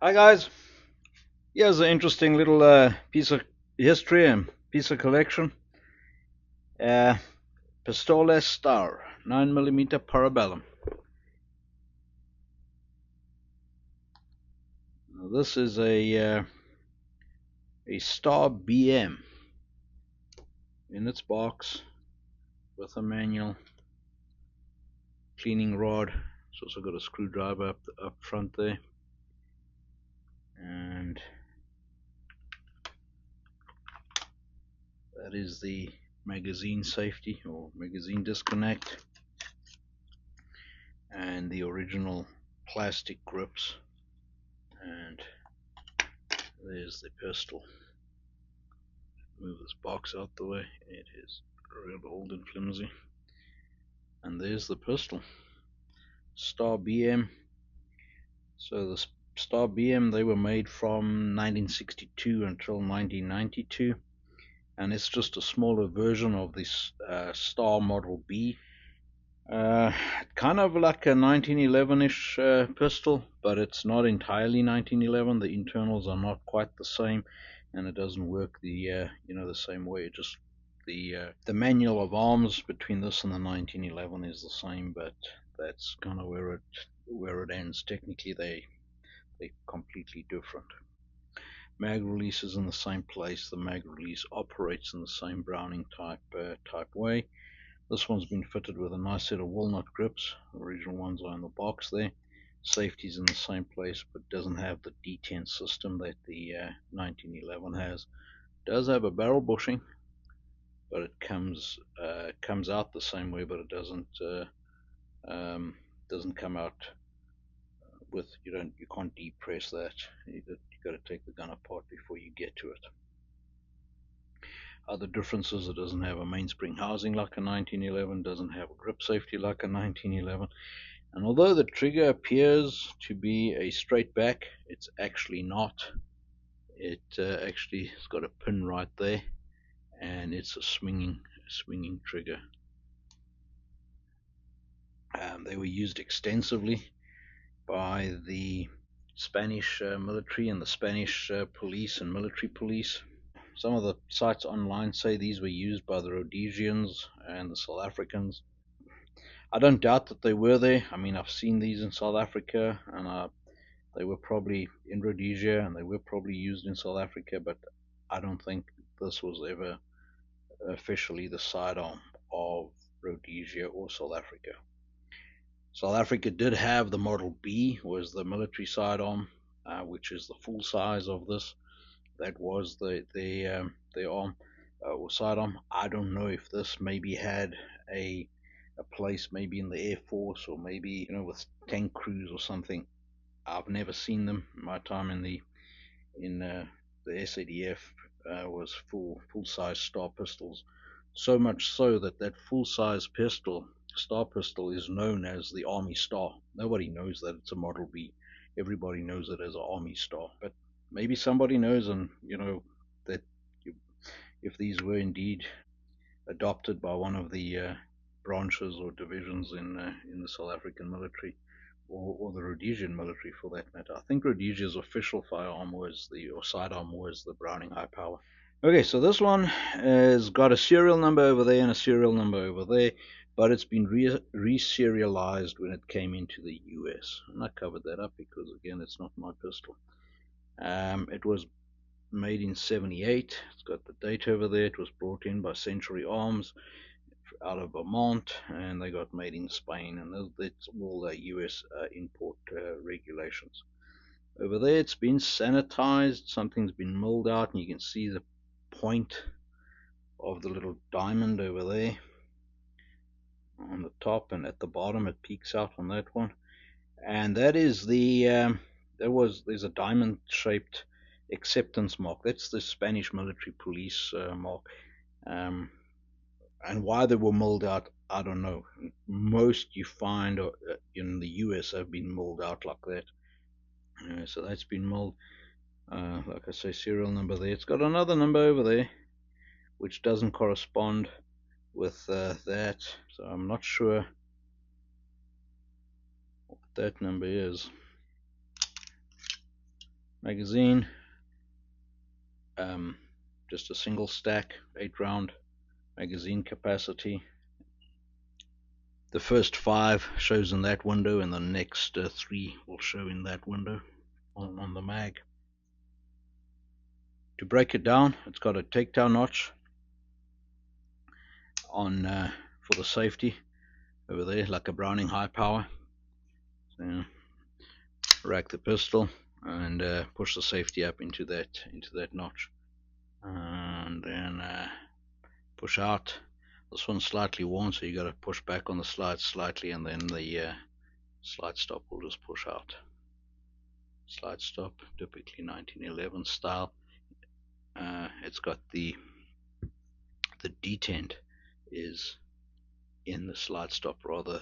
Hi guys, here's an interesting little piece of history and piece of collection. Uh, Pistolet Star 9mm Parabellum. Now, this is a Star BM in its box with a manual, cleaning rod. It's also got a screwdriver up front there, and that is the magazine safety or magazine disconnect, and the original plastic grips, and there's the pistol. Move this box out the way. It is real old and flimsy. And there's the pistol. Star BM. So the Star BM, they were made from 1962 until 1992, and it's just a smaller version of this Star Model B. Kind of like a 1911-ish pistol, but it's not entirely 1911. The internals are not quite the same, and it doesn't work the the same way. It just the manual of arms between this and the 1911 is the same, but that's kind of where it ends. Technically, they're completely different. Mag release is in the same place. The mag release operates in the same Browning type way. This one's been fitted with a nice set of walnut grips. The original ones are in the box there. Safety's in the same place, but doesn't have the detent system that the 1911 has. It does have a barrel bushing, but it comes out the same way, but it doesn't come out with you can't depress that. You got to take the gun apart before you get to it. Other differences: it doesn't have a mainspring housing like a 1911, doesn't have a grip safety like a 1911, and although the trigger appears to be a straight back, it's actually not. It actually has got a pin right there, and it's a swinging trigger. They were used extensively by the Spanish military and the Spanish police and military police. Some of the sites online say these were used by the Rhodesians and the South Africans. I don't doubt that they were there. I mean, I've seen these in South Africa, and they were probably in Rhodesia, and they were probably used in South Africa, but I don't think this was ever officially the sidearm of Rhodesia or South Africa. South Africa did have the Model B, was the military sidearm, which is the full size of this. That was the arm or sidearm. I don't know if this maybe had a place maybe in the Air Force, or maybe with tank crews or something. I've never seen them. My time in the SADF was full size Star pistols. So much so that full size pistol, Star pistol, is known as the Army Star. Nobody knows that it's a Model B. Everybody knows it as an Army Star. But maybe somebody knows, and that if these were indeed adopted by one of the branches or divisions in the South African military, or the Rhodesian military for that matter. I think Rhodesia's official firearm or sidearm was the Browning High Power. Okay, so this one has got a serial number over there and a serial number over there, but it's been re-serialized when it came into the US. And I covered that up because, again, it's not my pistol. It was made in 78. It's got the date over there. It was brought in by Century Arms out of Vermont, and they got made in Spain, and that's all the US import regulations. Over there, it's been sanitized. Something's been milled out, and you can see the point of the little diamond over there on the top, and at the bottom it peeks out on that one. And that is there's a diamond shaped acceptance mark. That's the Spanish military police mark. And why they were milled out, I don't know. Most you find in the US have been milled out like that. So that's been milled. Like I say, serial number there. It's got another number over there, which doesn't correspond with that. So I'm not sure what that number is. magazine, just a single stack, 8-round magazine capacity. The first 5 shows in that window, and the next 3 will show in that window on the mag. To break it down, it's got a takedown notch on for the safety over there, like a Browning high power. So, rack the pistol and push the safety up into that notch, and then push out. This one's slightly worn, so you got to push back on the slide slightly, and then the slide stop will just push out. Slide stop, typically 1911 style. It's got the detent is in the slide stop, rather,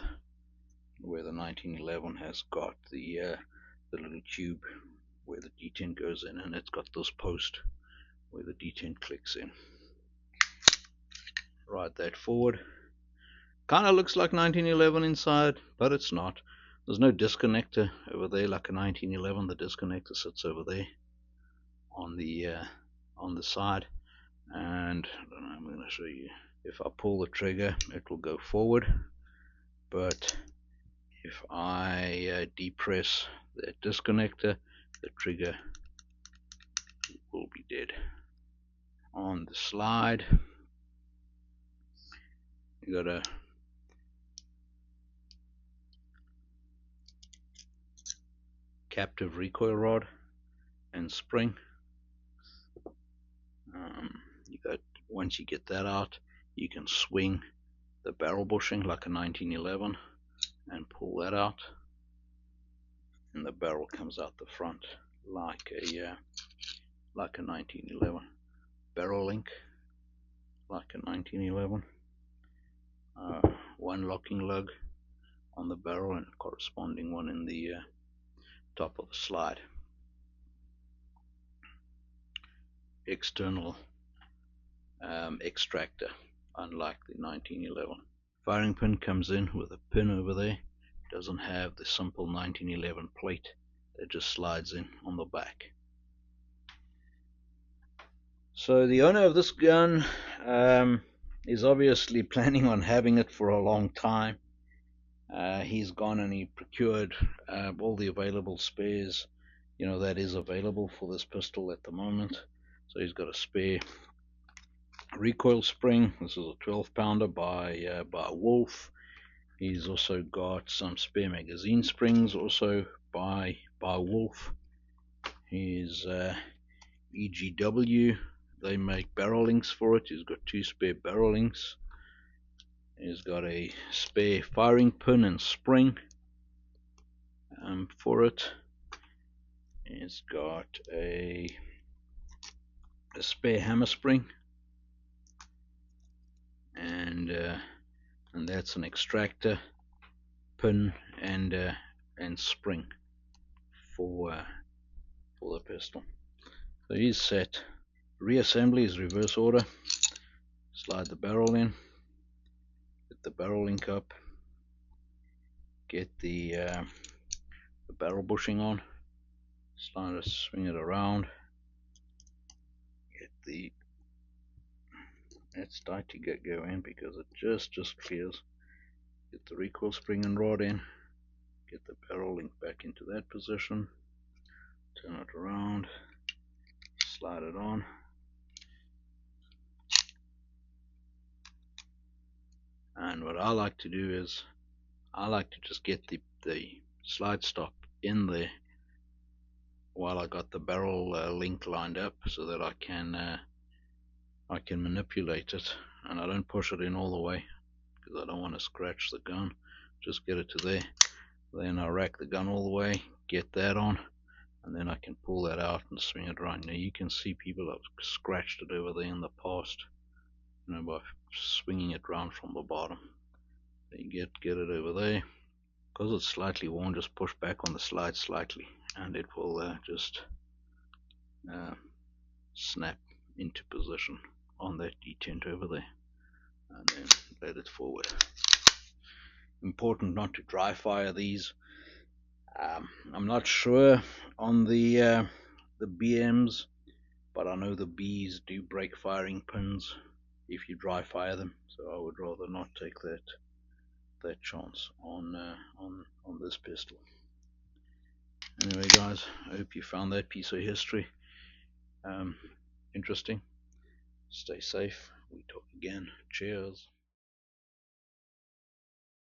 where the 1911 has got the little tube where the detent goes in, and it's got this post where the detent clicks in. Ride that forward. Kind of looks like 1911 inside, but it's not. There's no disconnector over there like a 1911. The disconnector sits over there on the side, and I'm going to show you. If I pull the trigger, it will go forward, but if I depress that disconnector, the trigger will be dead. On the slide, you got a captive recoil rod and spring. Once you get that out, you can swing the barrel bushing like a 1911 and pull that out, and the barrel comes out the front like a 1911. Barrel link like a 1911. One locking lug on the barrel and corresponding one in the top of the slide. External extractor, unlike the 1911. Firing pin comes in with a pin over there. It doesn't have the simple 1911 plate that just slides in on the back. So the owner of this gun is obviously planning on having it for a long time. He's gone and he procured all the available spares, that is available for this pistol at the moment. So he's got a spare recoil spring. This is a 12-pounder by Wolf. He's also got some spare magazine springs, also by Wolf. His EGW, they make barrel links for it. He's got 2 spare barrel links. He's got a spare firing pin and spring for it. He's got a spare hammer spring, and that's an extractor pin and spring for the pistol. So he's set. Reassembly is reverse order. Slide the barrel in, get the barrel link up, get the barrel bushing on, slide it, swing it around, get the, it's tight to go in because it just clears. Get the recoil spring and rod in, get the barrel link back into that position, turn it around, slide it on, and what I like to do is I like to just get the slide stop in there while I got the barrel link lined up, so that I can manipulate it, and I don't push it in all the way because I don't want to scratch the gun. Just get it to there, then I rack the gun all the way, get that on, and then I can pull that out and swing it around. Now you can see people have scratched it over there in the past, by swinging it around from the bottom. So you get it over there. Because it's slightly worn, just push back on the slide slightly, and it will just snap into position on that detent over there, and then let it forward. Important not to dry fire these. I'm not sure on the the BMs, but I know the Bs do break firing pins if you dry fire them, so I would rather not take that chance on this pistol. Anyway, guys, I hope you found that piece of history interesting. Stay safe. We talk again. Cheers.